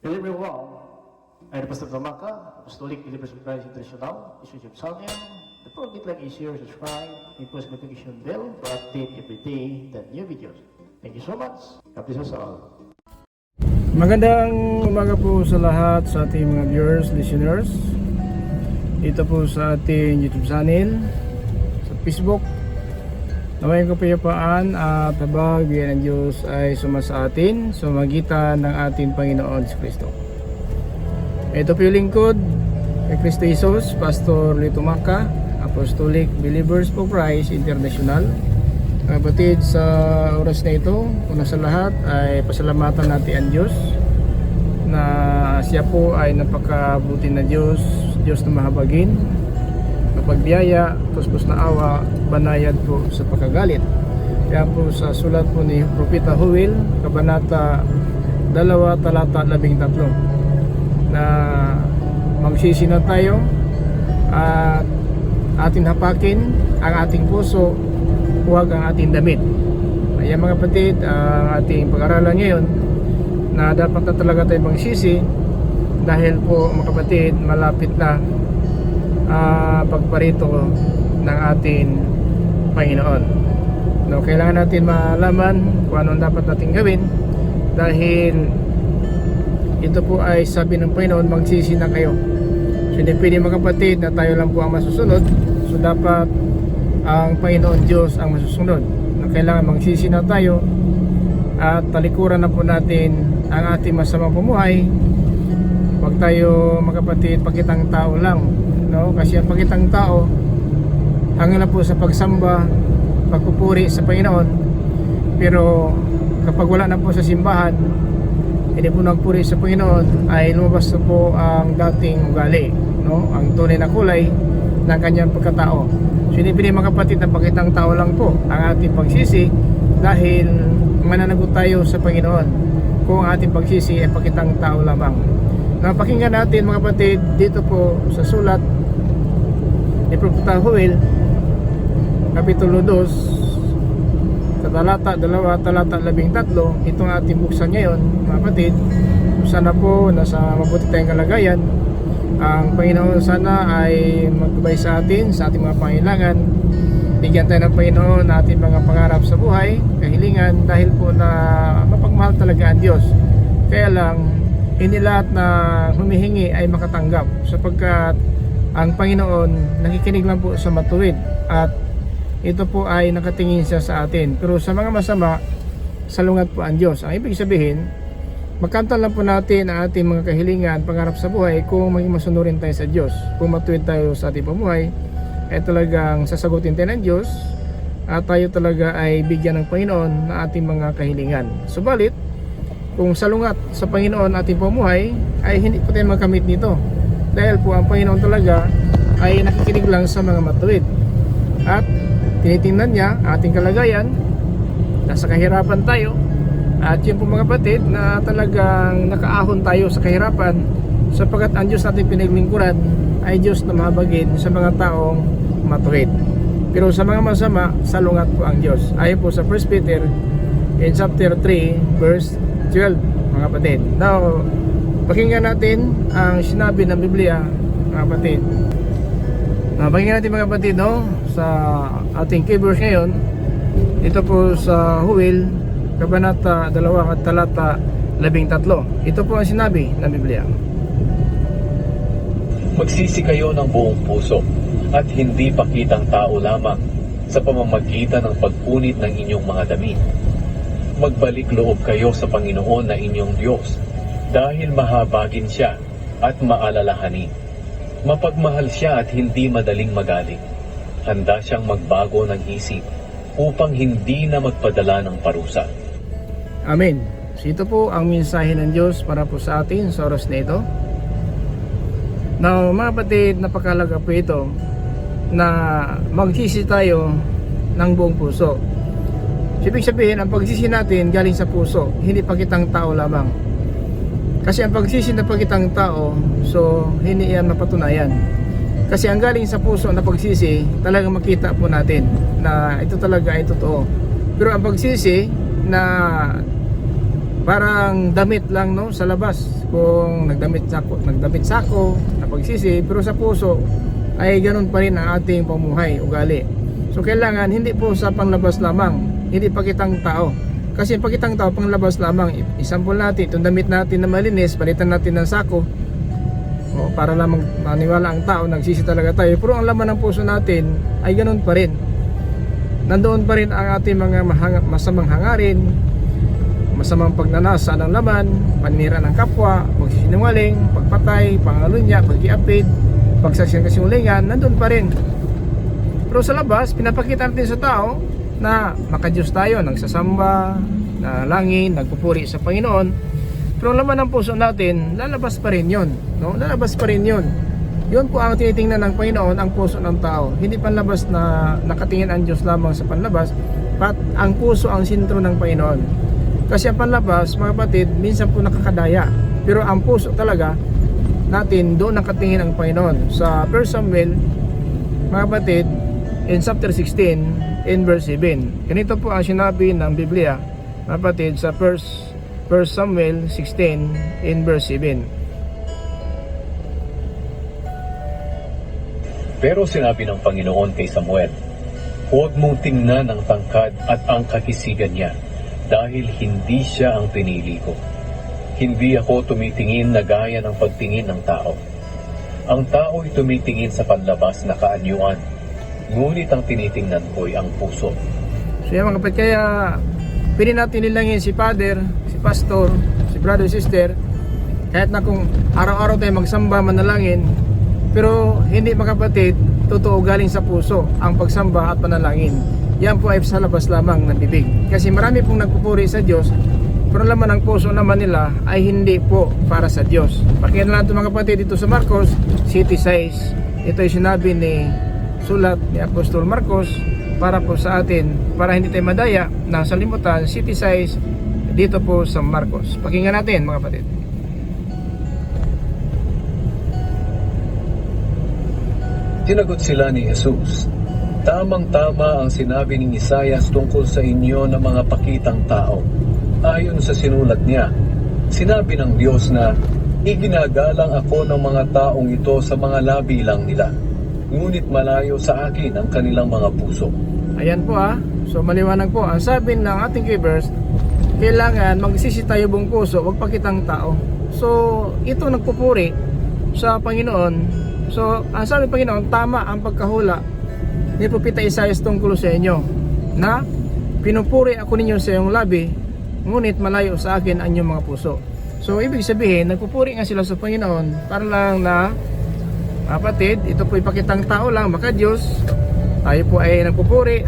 Hello everyone, I'm Pastor Damaka, Apostolic Believers of Christ International, this is your channel. The project like is share, subscribe, and post notification bell to update every day the new videos. Thank you so much. God bless us all. Magandang umaga po sa lahat sa ating mga viewers, listeners. Dito po sa ating YouTube channel, sa Facebook. Nawain kapayapaan at habag biyaya ng Diyos ay sumasa atin sa magitan ng ating Panginoon si Kristo. Ito po yung lingkod kay Kristo Jesus, Pastor Lito Maka, Apostolic Believers for Christ International. Kapatid, sa oras na ito, una sa lahat ay pasalamatan natin ang Diyos na siya po ay napakabuti na Diyos na mahabagin, pagbiyaya, puspos na awa, banayad po sa pagkagalit. Kaya po sa sulat po ni Propeta Joel, Kabanata 2, talata 13, na magsisi na tayo at ating hapakin ang ating puso, huwag ang ating damit. Kaya mga kapatid, ang ating pag-aralan ngayon na dapat na talaga tayo magsisi dahil po mga kapatid, malapit na pagparito ng ating Panginoon. No, kailangan natin malaman kung anong dapat natin gawin dahil ito po ay sabi ng Panginoon, magsisi na kayo. So hindi pwede mga kapatid na tayo lang po ang masusunod. So dapat ang Panginoon Diyos ang masusunod. No, kailangan magsisi na tayo at talikuran na po natin ang ating masamang pumuhay. Huwag tayo mga kapatid pakitang tao lang, no? Kasi ang pakitang tao hanggang na po sa pagsamba, pagpupuri sa Panginoon. Pero kapag wala na po sa simbahan, hindi po nagpuri sa Panginoon, ay lumabas na po ang dating ugali, no? Ang tunay na kulay ng kanyang pagkatao. So hindi pwede mga kapatid na pakitang tao lang po ang ating pagsisi dahil mananagot tayo sa Panginoon kung ang ating pagsisi ay pakitang tao lamang. Napakinggan natin mga kapatid dito po sa sulat ni Propeta Joel, Kapitulo 2, talata 2, talata 13. Itong ating buksan ngayon mga kapatid. Sana po nasa mabuti tayong kalagayan. Ang Panginoon sana ay magbabay sa atin sa ating mga pangailangan. Bigyan tayo ng Panginoon na ating mga pangarap sa buhay, kahilingan, dahil po na mapagmahal talaga ang Diyos. Kaya lang hindi lahat na humihingi ay makatanggap, sapagkat ang Panginoon nakikinig lang po sa matuwid at ito po ay nakatingin siya sa atin. Pero sa mga masama, salungat po ang Diyos. Ang ibig sabihin, magkantan lang po natin ang ating mga kahilingan, pangarap sa buhay kung maging masunurin tayo sa Diyos. Kung matuwid tayo sa ating pamuhay, ay talagang sasagutin tayo ng Diyos at tayo talaga ay bigyan ng Panginoon na ating mga kahilingan. Subalit, kung salungat sa Panginoon ating pamuhay, ay hindi po tayo makamit nito. Dahil po ang Panginoon talaga ay nakikinig lang sa mga matuwid. At tinitingnan niya ating kalagayan, nasa kahirapan tayo. At yun po mga kapatid na talagang nakaahon tayo sa kahirapan, sapagkat ang Diyos natin pinaglingkuran ay Diyos na mahabagin sa mga taong matuwid. Pero sa mga masama, salungat po ang Diyos. Ayon po sa 1 Peter in chapter 3 verse 12 mga kapatid. Now, pakinggan natin ang sinabi ng Biblia mga kapatid. Pakinggan natin mga kapatid, no, sa ating keyverse ngayon. Ito po sa Joel, Kabanata 2, talata 13. Ito po ang sinabi ng Biblia. Magsisi kayo ng buong puso at hindi pakitang tao lamang sa pamamagitan ng pagpunit ng inyong mga damit. Magbalik loob kayo sa Panginoon na inyong Diyos dahil mahabagin siya at maalalahanin. Mapagmahal siya at hindi madaling magalit. Handa siyang magbago ng isip upang hindi na magpadala ng parusa. Amen. So ito po ang mensahe ng Diyos para po sa atin sa oras na ito. Now mga kapatid, napakalaga po ito na magsisi tayo ng buong puso. Ibig sabihin, ang pagsisi natin galing sa puso, hindi pakitang tao lamang. Kasi ang pagsisi na pakitang tao, so hindi yan mapatunayan. Kasi ang galing sa puso na pagsisi, talagang makita po natin na ito talaga ay totoo. Pero ang pagsisi na parang damit lang, no, sa labas. Kung nagdamit sako na pagsisi, pero sa puso ay ganun pa rin ang ating pamuhay, ugali. So kailangan hindi po sa panlabas lamang, hindi pakitang tao. Kasi pakitang tao panglabas lamang. Isampol natin itong damit natin na malinis, palitan natin ng sako, o para lamang maniwala ang tao, nagsisi talaga tayo. Pero ang laman ng puso natin ay ganun pa rin. Nandoon pa rin ang ating mga masamang hangarin, masamang pagnanasa ng laman, panira ng kapwa, magsisinungaling, pagpatay, pangalunya, pag-iapid, pagsaksiyang kasinungalingan, nandun pa rin. Pero sa labas, pinapakita natin sa tao na makadiyos tayo, nagsasamba, nalangin, nagpupuri sa Panginoon. Pero ang laman ng puso natin, lalabas pa rin yun, no? Lalabas pa rin yun. Yun po ang tinitingnan ng Panginoon, ang puso ng tao. Hindi panlabas na nakatingin ang Diyos lamang sa panlabas, but ang puso ang sentro ng Panginoon. Kasi ang panlabas, mga kapatid, minsan po nakakadaya. Pero ang puso talaga natin, doon nakatingin ang Panginoon. Sa 1 Samuel, mga kapatid, in chapter 16, in verse 7. Ganito po ang sinabi ng Biblia, mga kapatid, sa 1 Samuel 16, in verse 7. Pero sinabi ng Panginoon kay Samuel, huwag mong tingnan ang tangkad at ang kakisigan niya, dahil hindi siya ang pinili ko. Hindi ako tumitingin na gaya ng pagtingin ng tao. Ang tao ay tumitingin sa panlabas na kaanyuan, ngunit ang tinitingnan ko'y ang puso. So yan mga kapatid, kaya pwede natin nilangin si father, si pastor, si brother, sister, kahit na kung araw-araw tayo magsamba, manalangin, pero hindi mga kapatid, totoo galing sa puso ang pagsamba at panalangin. Yan po ay sa labas lamang ng bibig. Kasi marami pong nagpupuri sa Diyos, pero laman ng puso naman nila ay hindi po para sa Diyos. Pakinggan natin mga kapatid dito sa Marcos City 6. Ito ay sinabi ni sulat ni Apostol Marcos para po sa atin, para hindi tayo madaya na sa limutan. City 6 dito po sa Marcos. Pakinggan natin mga kapatid. Tinagot sila ni Jesus, tamang-tama ang sinabi ni Isaias tungkol sa inyo ng mga pakitang tao. Ayon sa sinulat niya, sinabi ng Diyos na, iginagalang ako ng mga taong ito sa mga labi lang nila, ngunit malayo sa akin ang kanilang mga puso. Ayan po so maliwanag po. Ang sabi ng ating givers, kailangan magsisi tayo buong puso, wag pakitang tao. So ito nagpupuri sa Panginoon. So ang sabi ng Panginoon, tama ang pagkahula ni Propeta Isaias tungkol sa inyo, na pinupuri ako ninyo sa iyong labi, ngunit malayo sa akin ang inyong mga puso. So ibig sabihin, nagpupuri nga sila sa Panginoon para lang na, kapatid, ito po ipakitang tao lang, maka Diyos, tayo po ay nagpupuri,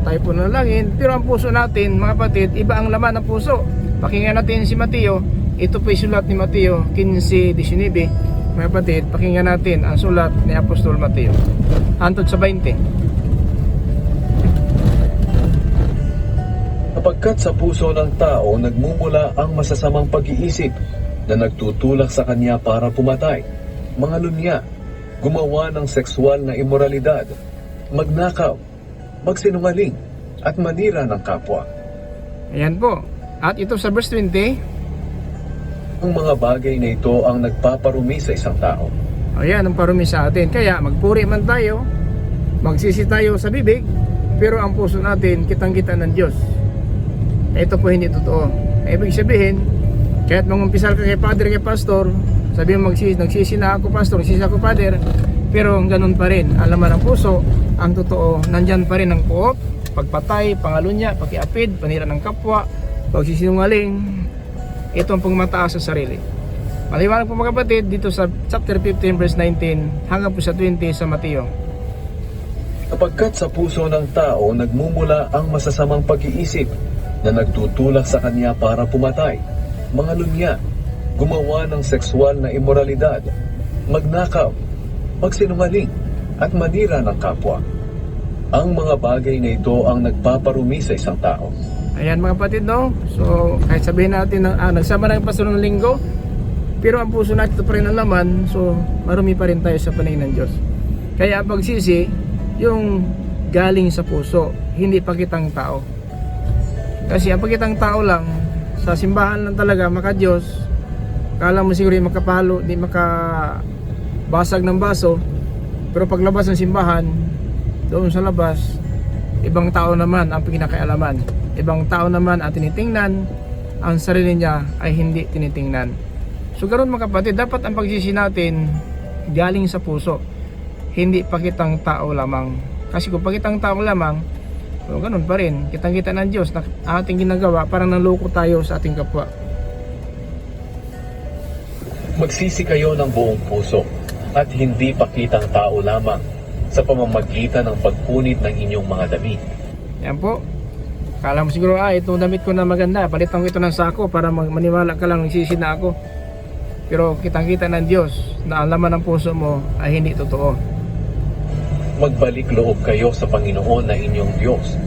tayo po nanalangin, pero ang puso natin, mga kapatid, iba ang laman ng puso. Pakinggan natin si Mateo, ito po yung sulat ni Mateo 15:19. Mga kapatid, pakinggan natin ang sulat ni Apostol Mateo hantod sa 20. Kapagkat sa puso ng tao nagmumula ang masasamang pag-iisip na nagtutulak sa kanya para pumatay, mangalunya, gumawa ng sexual na imoralidad, magnakaw, magsinungaling, at manira ng kapwa. Ayan po. At ito sa verse 20, Ang mga bagay na ito ang nagpaparumi sa isang tao. ayan ang parumi sa atin. Kaya magpuri man tayo, magsisi tayo sa bibig, pero ang puso natin kitang-kita ng Diyos. Ito po hindi totoo. Ibig sabihin, kahit mangumpisal ka kay Father, kay Pastor, sabi mo nagsisi na ako Pastor, nagsisi ako Father, pero ganun pa rin. Ang laman ng puso, ang totoo, nandyan pa rin ang puot, pagpatay, pangalunya, pakiapid, panira ng kapwa, pagsisinungaling. Ito ang pagmataas sa sarili. Maliwanag po mga kapatid dito sa chapter 15 verse 19 hanggang po sa 20 sa Mateo. Kapagkat sa puso ng tao nagmumula ang masasamang pag-iisip na nagtutulak sa kanya para pumatay, mangalunya, gumawa ng sexual na imoralidad, magnakaw, magsinungaling, at manira ng kapwa. Ang mga bagay na ito ang nagpaparumi sa isang tao. Ayan mga kapatid, no? So kahit sabihin natin na nagsama ng pastor ng linggo, pero ang puso natin ito pa rin ang laman, so marumi pa rin tayo sa paningin ng Diyos. Kaya ang pagsisi, yung galing sa puso, hindi pakitang tao. Kasi ang pakitang tao lang, sa simbahan lang talaga maka Diyos, kala mo siguro yung makapalo, di makabasag ng baso, pero paglabas ng simbahan, doon sa labas, ibang tao naman ang pinakaialaman, ibang tao naman ang tinitingnan, ang sarili niya ay hindi tinitingnan. So ganoon mga kapatid, dapat ang pagsisi natin galing sa puso, hindi pakitang tao lamang. Kasi kung pakitang tao lamang, so ganoon pa rin, kitang-kita ng Diyos na ating ginagawa, parang naloko tayo sa ating kapwa. Magsisi kayo ng buong puso at hindi pakitang tao lamang sa pamamagitan ng pagpunit ng inyong mga damit. Yan po. Kala mo siguro, itong damit ko na maganda, palitan ko ito ng sako para maniwala ka lang nagsisi na ako. Pero kitang-kita ng Diyos na ang laman ng puso mo ay hindi totoo. Magbalik loob kayo sa Panginoon na inyong Diyos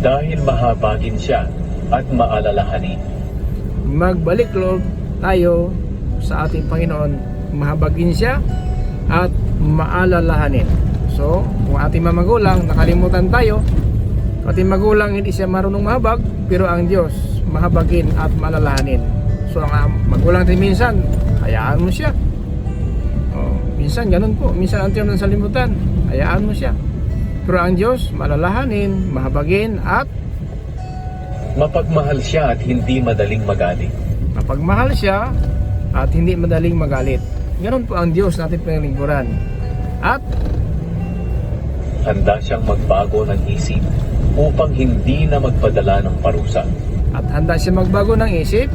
dahil mahabagin siya at maalalahanin. Magbalik loob tayo sa ating Panginoon, mahabagin siya at maalalahanin. So, kung ating mga magulang nakalimutan tayo, ating magulang hindi siya marunong mahabag, pero ang Diyos mahabagin at maalalahanin. So, ang magulang natin minsan, hayaan mo siya. Minsan ganun po, minsan ang term ng salimutan, hayaan mo siya. Pero ang Diyos maalalahanin, mahabagin at Mapagmahal siya at hindi madaling magalit. mapagmahal siya at hindi madaling magalit. Ganun po ang Diyos natin pinalingkuran. At Handa siyang magbago ng isip upang hindi na magpadala ng parusa. handa siya magbago ng isip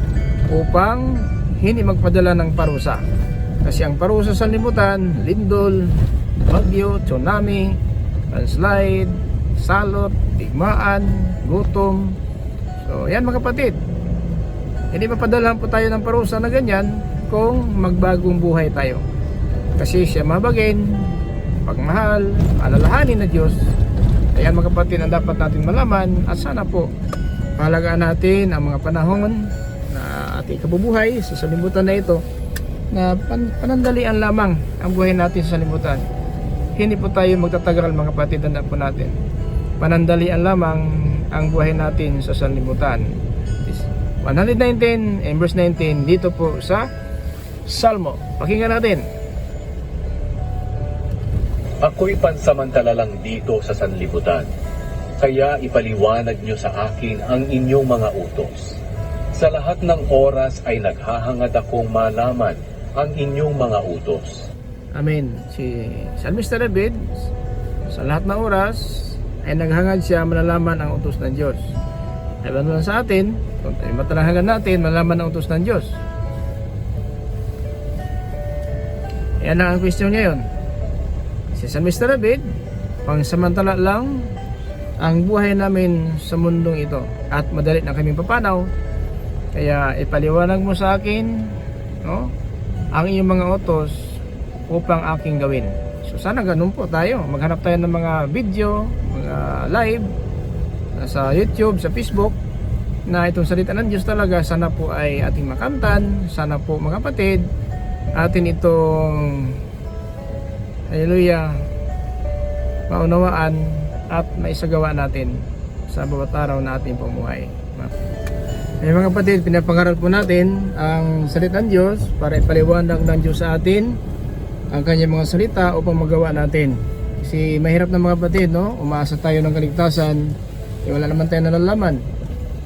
upang hindi magpadala ng parusa. Kasi ang parusa sa libutan, lindol, bagyo, tsunami, landslide, salot, digmaan, gutom. So yan mga kapatid, hindi mapadalahan po tayo ng parusa na ganyan kung magbagong buhay tayo. Kasi siya mabagin, pagmahal, alalahanin na Diyos. Ayan mga kapatid ang dapat natin malaman, at sana po pahalagaan natin ang mga panahon na ating kabubuhay sa salimutan na ito, na panandalian lamang ang buhay natin sa salimutan. Hindi po tayo magtatagal mga kapatid, tandaan po natin, panandalian lamang ang buhay natin sa salimutan. 119 and verse 19 dito po sa Salmo. Pakinggan natin. Ako'y pansamantala lang dito sa sanlibutan, kaya ipaliwanag niyo sa akin ang inyong mga utos. Sa lahat ng oras ay naghahangad akong malaman ang inyong mga utos. Amen. Si Salmista David, sa lahat ng oras ay naghangad siya malalaman ang utos ng Diyos. Ay ano lang sa atin, kung tayo matalahagan natin, malalaman ang utos ng Diyos. Yan ang question ngayon. Si Salmista David, pangsamantala lang ang buhay namin sa mundong ito at madali na kaming papanaw. Kaya ipaliwanag mo sa akin, no, ang iyong mga utos upang aking gawin. So sana ganun po tayo. Maghanap tayo ng mga video, mga live sa YouTube, sa Facebook, na itong salita ng Diyos talaga sana po ay ating makamtan. Sana po mga kapatid, atin itong hallelujah maunawaan at maisagawa natin sa bawat araw na ating pumuhay. Mga kapatid, pinapangaral po natin ang salita ng Diyos para ipaliwanag ng Diyos sa atin ang kanyang mga salita upang magawa natin. Kasi mahirap na mga kapatid, no? Umaasa tayo ng kaligtasan, wala naman tayo nalalaman.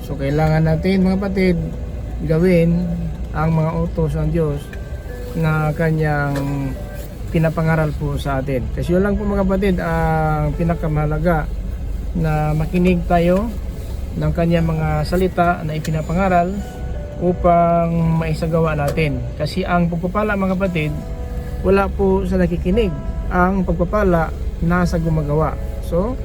So kailangan natin mga kapatid gawin ang mga utos ng Diyos na kanyang pinapangaral po sa atin. Kasi yun lang po mga kapatid ang pinakamahalaga, na makinig tayo ng kanyang mga salita na ipinapangaral upang maisagawa natin. Kasi ang pagpapala mga kapatid, wala po sa nakikinig. Ang pagpapala nasa gumagawa. So,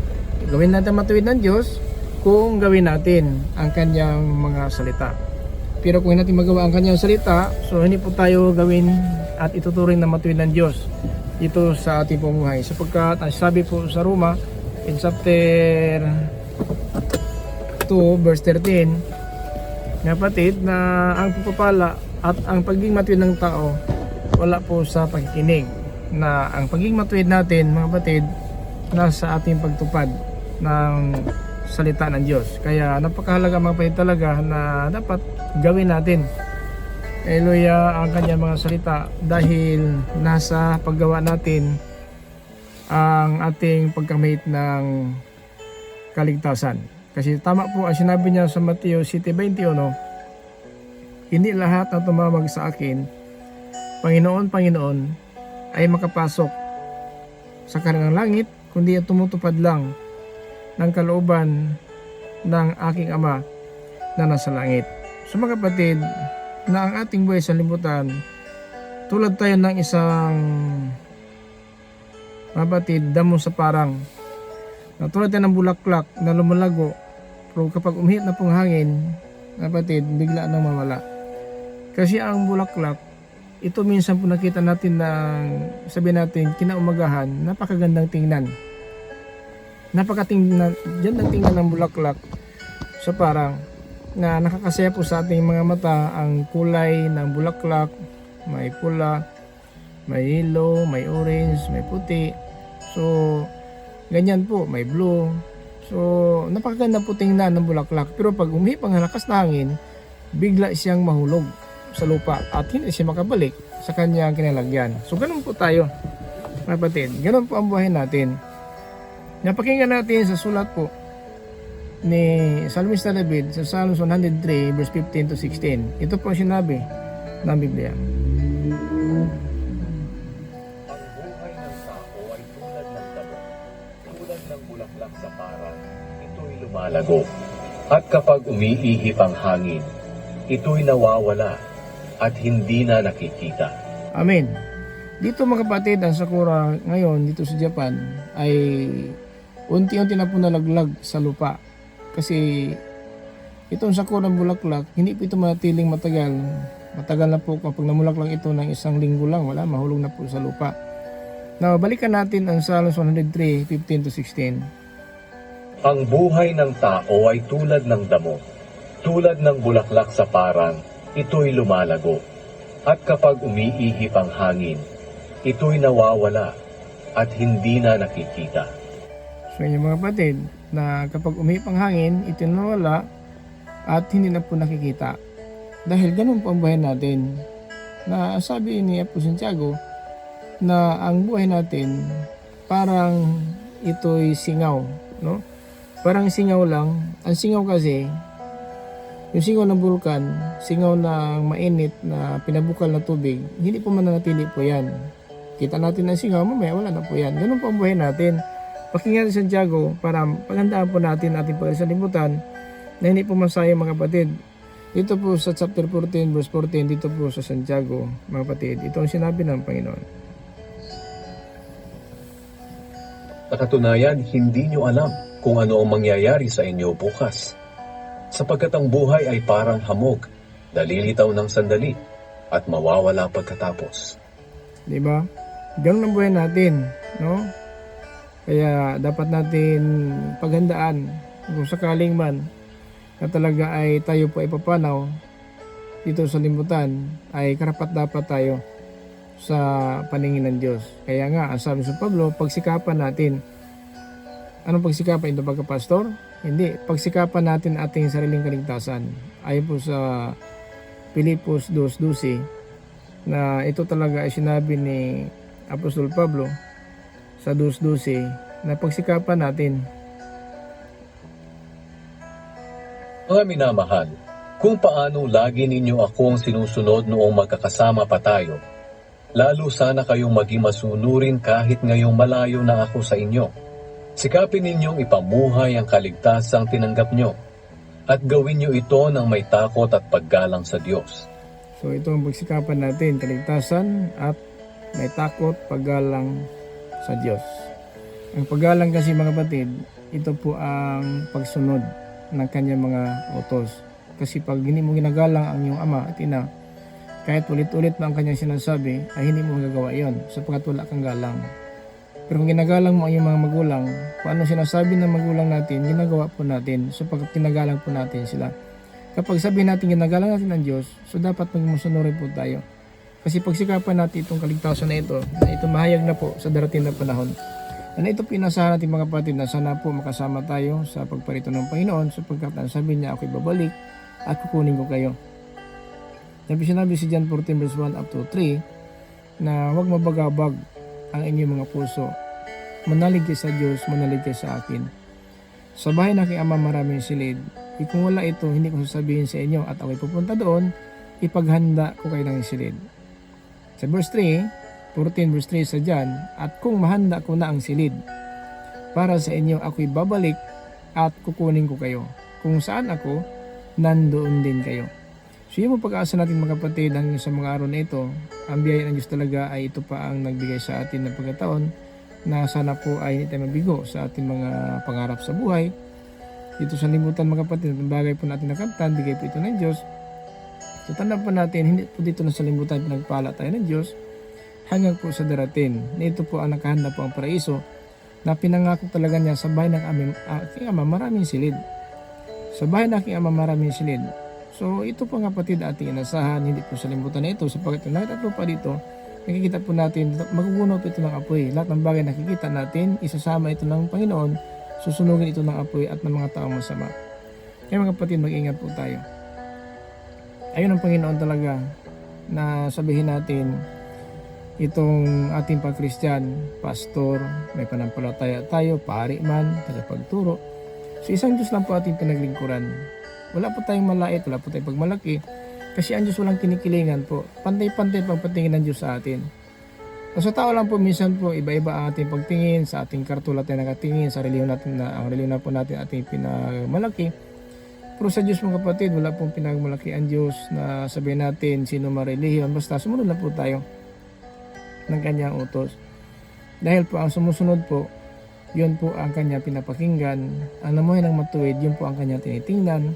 gawin natin matuwid ng Diyos kung gawin natin ang kanyang mga salita. Pero kung hindi natin magawa ang kanyang salita, so hindi po tayo gawin at ituturing na matuwid ng Diyos dito sa ating pamumuhay. Sapagkat ang sabi po sa Roma in chapter 2 verse 13, kapatid, na ang pagpapala at ang pagiging matuwid ng tao wala po sa pakikinig, na ang pagiging matuwid natin mga kapatid nasa ating pagtupad ng salita ng Diyos. Kaya napakahalaga mga kapatid talaga na dapat gawin natin. Hallelujah ang kanyang mga salita dahil nasa paggawa natin ang ating pagkamit ng kaligtasan. Kasi tama po ang sinabi niya sa Mateo 7:21, hindi lahat na tumawag sa akin, Panginoon, Panginoon, ay makapasok sa kanilang langit, kundi ang tumutupad lang ng kalooban ng aking Ama na nasa langit. So mga kapatid, na ang ating buhay sa libutan, tulad tayo ng isang kapatid, damo sa parang, na tulad tayo ng bulaklak na lumalago, pero kapag umihit na pong hangin, kapatid, bigla nang mawala. Kasi ang bulaklak, ito minsan po nakita natin ng, sabihin natin, kinaumagahan, napakagandang tingnan. Napakatingnan, dyan ang tingnan ng bulaklak sa parang, na nakakasaya po sa ating mga mata ang kulay ng bulaklak, may pula, may yellow, may orange, may puti. So, ganyan po, may blue. So, napakaganda po tingnan ng bulaklak. Pero pag umihip ang lakas na hangin, bigla siyang mahulog sa lupa at hindi siya makabalik sa kanyang kinalagyan. So, ganun po tayo, mga kapatid. Ganun po ang buhay natin. Napakinggan natin sa sulat po ni Salmista David sa Psalms 103 verse 15 to 16. Ito po ang sinabi ng Biblia. Ang buhay ng tao ay tulad ng damo, tulad ng bulaklak sa parang, ito'y lumalago. At kapag umiihip ang hangin, ito'y nawawala at hindi na nakikita. Amen. Dito mga kapatid, ang sakura ngayon dito sa Japan ay unti-unti na po nalaglag sa lupa. Kasi itong sakura ng bulaklak, hindi po ito manatiling matagal. Matagal na po kapag namulaklak ito ng isang linggo lang, wala, mahulog na po sa lupa. Now, balikan natin ang Psalms 103, 15 to 16. Ang buhay ng tao ay tulad ng damo, tulad ng bulaklak sa parang, ito'y lumalago. At kapag umiihip ang hangin, ito'y nawawala at hindi na nakikita. So yung mga kapatid, na kapag umihip ang hangin, ito nawala at hindi na po nakikita. Dahil ganun po ang buhay natin. Na sabi ni Apostol Santiago, na ang buhay natin parang ito'y singaw, no? Parang singaw lang. Ang singaw kasi, yung singaw ng bulkan, singaw ng mainit na pinabukal na tubig, hindi po mananatili po yan. Kita natin ang singaw, mamaya wala na po yan. Ganun po ang buhay natin. Pakinggan si Santiago para paghandaan po natin ating pagkasalimutan na hindi po masayang mga kapatid. Dito po sa chapter 14 verse 14, dito po sa Santiago mga kapatid, ito ang sinabi ng Panginoon. Sa katunayan, hindi nyo alam kung ano ang mangyayari sa inyo bukas. Sapagkat ang buhay ay parang hamog, nalilitaw ng sandali, at mawawala pagkatapos. Diba? Ganun ang buhay natin, no? Kaya dapat natin paghandaan kung sakaling man na talaga ay tayo po ay papanaw dito sa limutan, ay karapat dapat tayo sa paningin ng Diyos. Kaya nga, ang sabi sa Pablo, pagsikapan natin. Anong pagsikapan? Ito pagka-pastor? Hindi. Pagsikapan natin ating sariling kaligtasan. Ayon po sa Pilipos 2:12 na ito talaga ay sinabi ni Apostol Pablo sa 2:12 na pagsikapan natin. Mga minamahal, kung paano lagi ninyo akong sinusunod noong magkakasama pa tayo, lalo sana kayong maging masunurin kahit ngayong malayo na ako sa inyo. Sikapin ninyong ipamuhay ang kaligtasang tinanggap nyo at gawin nyo ito ng may takot at paggalang sa Diyos. So ito ang pagsikapan natin, kaligtasan at may takot, paggalang sa Diyos. Ang paggalang kasi mga kapatid, ito po ang pagsunod ng kanyang mga utos. Kasi pag hindi mo ginagalang ang iyong ama at ina, kahit ulit-ulit na ang kanyang sinasabi, ay hindi mo magagawa yon sapagkat wala kang galang. Pero kung ginagalang mo ang iyong mga magulang, kung ano sinasabi ng magulang natin, ginagawa po natin sapagkat ginagalang po natin sila. Kapag sabihin natin ginagalang natin ang Diyos, so dapat magmusunurin po tayo. Kasi pagsikapan natin itong kaligtasan na ito mahayag na po sa darating na panahon. Na ito pinasahan natin mga kapatid na sana po makasama tayo sa pagparito ng Panginoon sapagkat ang sabi niya, ako'y babalik at kukunin ko kayo. Sinabi si John 14 verse 1 up to 3 na huwag mabagabag ang inyong mga puso. Manalig kayo sa Diyos, manalig kayo sa akin. Sa bahay na kay Ama maraming silid. Kung wala ito, hindi ko sasabihin sa inyo at ako'y pupunta doon, ipaghanda ko kayo ng silid. Sa verse 3, 14 verse 3 sa John, at kung mahanda ko na ang silid, para sa inyo ako'y babalik at kukunin ko kayo. Kung saan ako, nandoon din kayo. So yung pag-aasa natin mga kapatid hanggang sa mga araw na ito, ang biyaya ng Diyos talaga ay ito pa ang nagbigay sa atin ng pagkataon na sana po ay hindi tayo mabigo sa ating mga pangarap sa buhay. Dito sa limutan mga kapatid, ang bagay po natin nakamtan, bigay po ito ng Diyos. So tandaan po natin, hindi po dito na sa limutan pinagpala tayo ng Diyos hanggang po sa darating. Na ito po ang nakahanda po ang paraiso na pinangako talaga niya sa bahay ng aking Ama maraming silid. Sa bahay ng aking Ama maraming silid. So ito po nga kapatid ating inasahan, hindi po sa limutan na ito sapagkat nakita po pa dito, nakikita po natin magugunaw po ito ng apoy. Lahat ng bagay nakikita natin, isasama ito ng Panginoon, susunugin ito ng apoy at ng mga taong masama. Kaya mga kapatid, mag-ingat po tayo. Ayun ang Panginoon talaga na sabihin natin itong ating pag-Kristyan, pastor, may panampalataya tayo, pari man, tagapagturo. So isang Diyos lang po ating pinaglingkuran. Wala po tayong malait, wala po tayong pagmalaki. Kasi ang Diyos walang kinikilingan po. Pantay-pantay pagpatingin ng Diyos sa atin. Sa tao lang po, minsan po, iba-iba ang ating pagtingin. Sa ating kartula tayo nakatingin. Sa reliyon natin na, ang reliyon na po natin ating pinagmalaki. Pero sa Diyos mga kapatid, wala pong pinagmalaki ang Diyos na sabihin natin sino mareliyon. Basta sumunod lang po tayo ng kanyang utos. Dahil po ang sumusunod po, yun po ang kanya pinapakinggan. Ang namuhay ng matuwid, yun po ang kanya tinitingnan.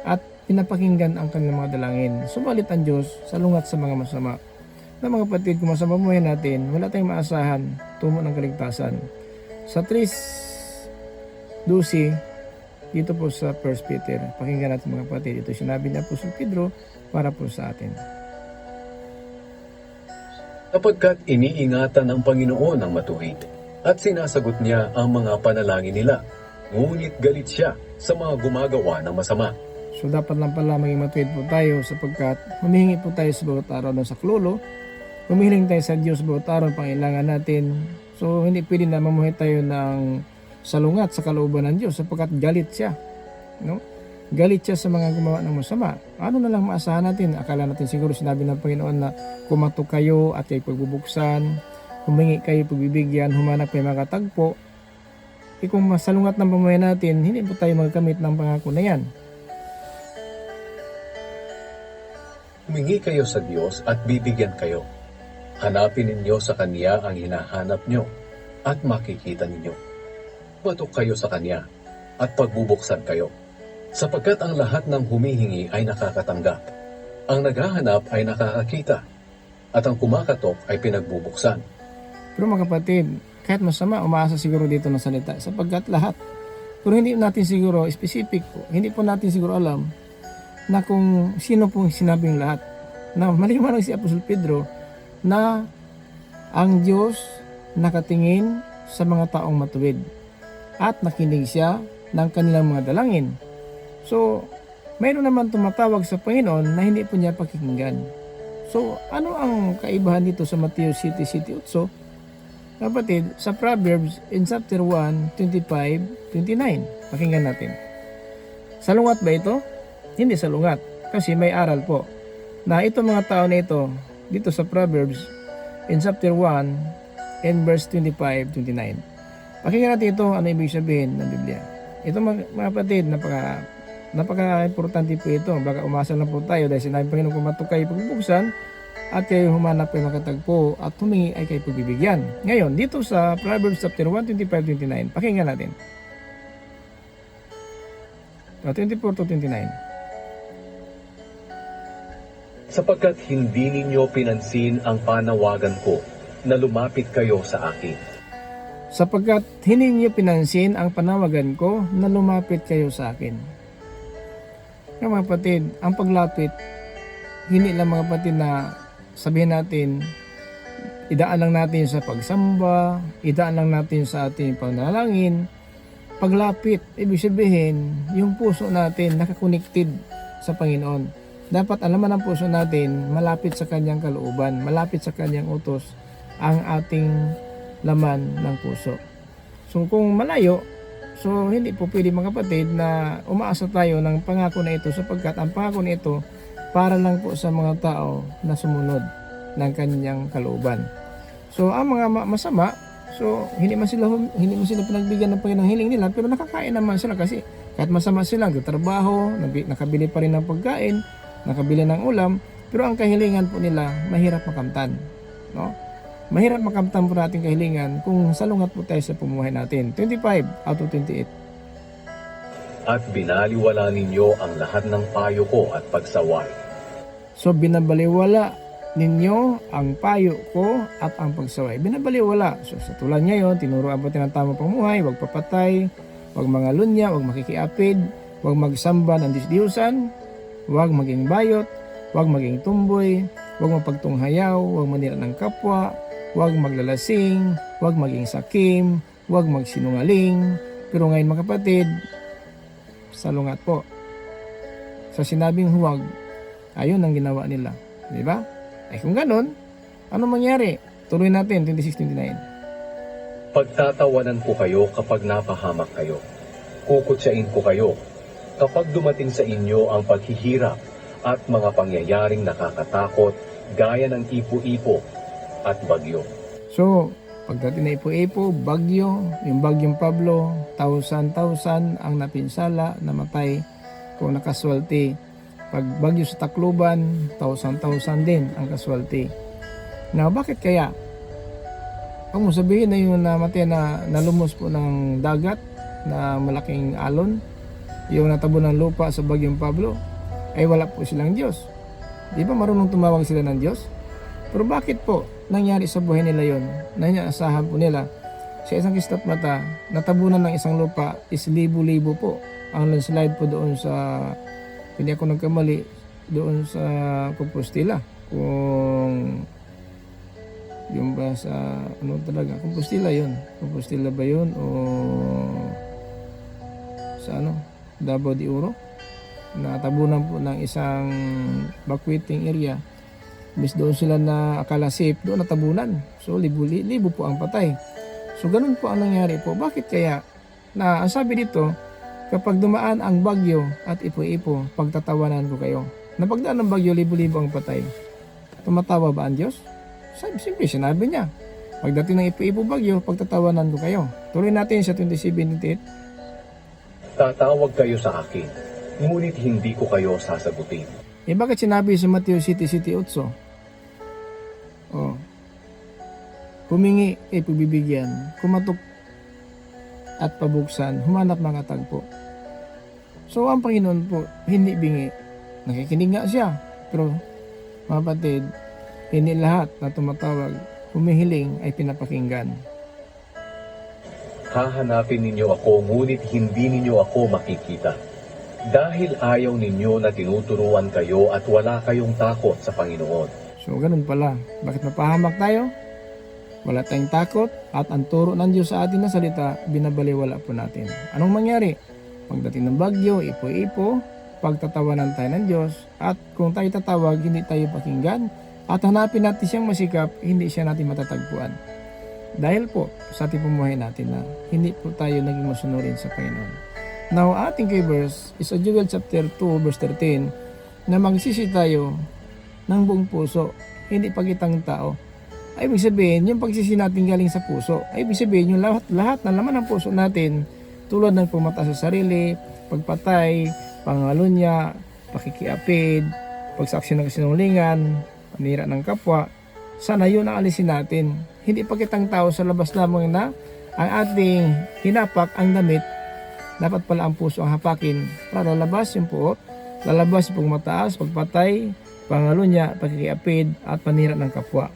At pinapakinggan ang kanilang mga dalangin. Subalit ang Diyos salungat sa mga masama. Na mga kapatid, kung masama buhay natin, wala tayong maasahan tungo ng kaligtasan. Sa 3:12, dito po sa 1 Peter, pakinggan natin mga kapatid. Ito sinabi niya po sa Pedro para po sa atin. Sapagkat iniingatan ng Panginoon ang matuwid at sinasagot niya ang mga panalangin nila. Ngunit galit siya sa mga gumagawa ng masama. So dapat lang pala maging matuwid po tayo sapagkat humihingi po tayo sa bawat araw ng saklolo. Humihiling tayo sa Diyos bawat araw ang pangailangan natin. So hindi pwede na mamuhay tayo ng salungat sa kalooban ng Diyos sapagkat galit siya. No? Galit siya sa mga gumawa ng masama. Ano na lang maasahan natin? Akala natin siguro sinabi ng Panginoon na kumatok kayo at kayo pagbubuksan, humingi kayo pagbibigyan, humanap kayo makatagpo. Kung masalungat ng pamuhay natin, hindi po tayo magkamit ng pangako na yan. Humingi kayo sa Diyos at bibigyan kayo. Hanapin ninyo sa Kanya ang hinahanap nyo at makikita ninyo. Batok kayo sa Kanya at pagbubuksan kayo. Sapagkat ang lahat ng humihingi ay nakakatanggap. Ang naghahanap ay nakakakita. At ang kumakatok ay pinagbubuksan. Pero mga kapatid, kahit masama, umaasa siguro dito ng salita sapagkat lahat. Pero hindi natin siguro specific po, hindi po natin siguro alam na kung sino pong sinabing lahat. Na maliwanag si Apostol Pedro na ang Diyos nakatingin sa mga taong matuwid at nakinig siya ng kanilang mga dalangin. So, mayroon naman tumatawag sa Panginoon na hindi po niya pakinggan. So, ano ang kaibahan dito sa Mateo 7:7-8? Kapatid, sa Proverbs in chapter 1, 25-29. Pakinggan natin. Salungat ba ito? Hindi salungat. Kasi may aral po. Na itong mga tao na ito, dito sa Proverbs, in chapter 1, in verse 25-29. Pakinggan natin ito, ano ibig sabihin ng Biblia. Ito mga kapatid, napaka-importante po ito. Baka umasa lang po tayo dahil sinabi Panginoon kumatok kayo pagbubuksan at kayo humanap kayo makatagpo at humingi ay kayo pagbibigyan. Ngayon, dito sa Proverbs chapter 1, 25-29, pakinggan natin. 24-29. Sapagkat hindi ninyo pinansin ang panawagan ko na lumapit kayo sa akin. Sapagkat hindi niyo pinansin ang panawagan ko na lumapit kayo sa akin. Kaya mga kapatid, ang paglapit, hindi lang mga kapatid na sabihin natin, idaan lang natin sa pagsamba, idaan lang natin sa ating panalangin. Paglapit, ibig sabihin, yung puso natin nakakonected sa Panginoon. dapat alaman ng puso natin, malapit sa kanyang kalooban, malapit sa kanyang utos ang ating laman ng puso. So kung malayo, so hindi po pwede mga kapatid na umaasa tayo ng pangako na ito, sapagkat ang pangako na ito para lang po sa mga tao na sumunod ng kanyang kalooban. So ang mga masama, so hindi man sila pinagbigyan ng Panginoong hiling nila, pero nakakain naman sila kasi kahit masama sila, nagtatrabaho, nakabili pa rin ng pagkain, nakabili ng ulam, pero ang kahilingan po nila mahirap makamtan, no? Mahirap makamtan po natin kahilingan kung salungat po tayo sa pumuhay natin. 25 out of 28. At binaliwala ninyo ang lahat ng payo ko at pagsaway. So binabaliwala ninyo ang payo ko at ang pagsaway. Binabaliwala. So sa tulad ngayon, tinuruan po ng tamang pamuhay, huwag papatay, huwag mangalunya, huwag makikiapid, huwag magsamba ng Diyos-Diyosan, huwag maging bayot, huwag maging tumboy, huwag mapagtunghayaw, huwag manira ng kapwa, huwag maglalasing, huwag maging sakim, huwag magsinungaling. Pero ngayon mga kapatid, salungat po. Sa sinabing huwag, ayun ang ginawa nila. Di ba? Ay kung ganun, ano mangyari? Tuloy natin, 26-29. Pagtatawanan ko kayo kapag napahamak kayo. Kukutsain ko kayo kapag dumating sa inyo ang paghihirap at mga pangyayaring nakakatakot gaya ng ipo-ipo at bagyo. So, pagdating na ipo-ipo, bagyo, yung bagyong Pablo, 1,000 ang napinsala, namatay kung nakaswalti. Pag bagyo sa Tacloban, 1,000 din ang kaswalti. Now, bakit kaya? Kung mo sabihin na yung namatay na nalumos po ng dagat na malaking alon, yung natabo ng lupa sa bagyong Pablo, ay wala po silang Diyos. Di ba marunong tumawag sila ng Diyos? Pero bakit po nangyari sa buhay nila yon? Nangyaasahan po nila sa isang kislap mata, natabunan ng isang lupa is libo-libo po. Ang landslide po doon sa, hindi ako nagkamali, doon sa Compostela. Kung yung ba sa, ano talaga, Compostela yun. Compostela ba yun? O sa ano, Davao de Oro? Natabunan po ng isang backwating area. Bis doon sila na akala safe, doon natabunan. So libo po ang patay. So ganun po ang nangyari po. Bakit kaya? Na ang sabi dito, kapag dumaan ang bagyo at ipo-ipo, pagtatawanan ko kayo. Napagdaan ng bagyo, libo-libo ang patay. Tumatawa ba ang Diyos? Simple, sinabi niya. Pagdating ng ipo-ipo bagyo, pagtatawanan ko kayo. Tuloy natin sa 27-28. Tatawag kayo sa akin, ngunit hindi ko kayo sasagutin. Bakit sinabi sa Mateo 7:8? Oh. Humingi ay pagbibigyan, kumatok at pabuksan, humanap mga tagpo. So ang Panginoon po, hindi bingi. Nakikinig nga siya. Pero mga kapatid, hindi lahat na tumatawag, humihiling ay pinapakinggan. Hahanapin ninyo ako, ngunit hindi ninyo ako makikita. Dahil ayaw ninyo na tinuturuan kayo at wala kayong takot sa Panginoon. So ganun pala. Bakit mapahamak tayo? Wala tayong takot at ang turo ng Diyos sa atin na salita, binabaliwala po natin. Anong mangyari? Pagdating ng bagyo, ipo-ipo, pagtatawanan tayo ng Diyos, at kung tayo tatawag, hindi tayo pakinggan, at hanapin natin siyang masikap, hindi siya natin matatagpuan. Dahil po sa ating pumuhay natin na hindi po tayo naging masunurin sa Panginoon. Now, ating kay verse is a Joel chapter 2 verse 13 na magsisi tayo ng buong puso, hindi pagitang tao. Ay ibig sabihin, yung pagsisi natin galing sa puso. Ay ibig sabihin, yung lahat na laman ng puso natin, tulad ng pumata sa sarili, pagpatay, pangalunya, pakikiapid, pagsaksi ng kasinungalingan, panira ng kapwa, sana yun ang alisin natin. Hindi pagitang tao sa labas lamang na ang ating hinapak ang damit. Dapat pala ang puso ang hapakin para lalabas yung puot, lalabas yung pagmataas, pagpatay, pangalunya, pakikiapid at panira ng kapwa.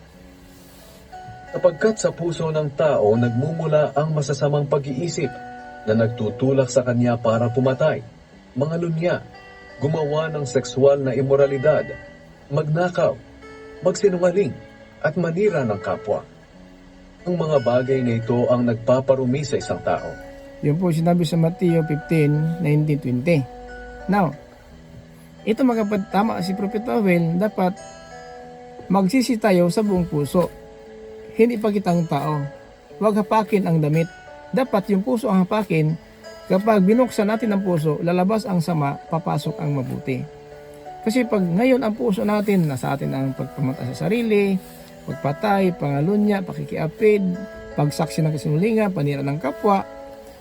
Sapagkat sa puso ng tao nagmumula ang masasamang pag-iisip na nagtutulak sa kanya para pumatay, mangalunya, gumawa ng sexual na imoralidad, magnakaw, magsinungaling, at manira ng kapwa. Ang mga bagay na ito ang nagpaparumi sa isang tao. Yun po sinabi sa Mateo 15:19-20. Now, ito mga kapatid, tama si Propeta Joel, dapat magsisi tayo sa buong puso. Hindi pakitang tao. Huwag hapakin ang damit. Dapat yung puso ang hapakin. Kapag binuksan natin ang puso, lalabas ang sama, papasok ang mabuti. Kasi pag ngayon ang puso natin, nasa atin ang pagpamata sa sarili, pagpatay, pangalunya, pakikiapid, pagsaksi ng kasinungalingan, panira ng kapwa,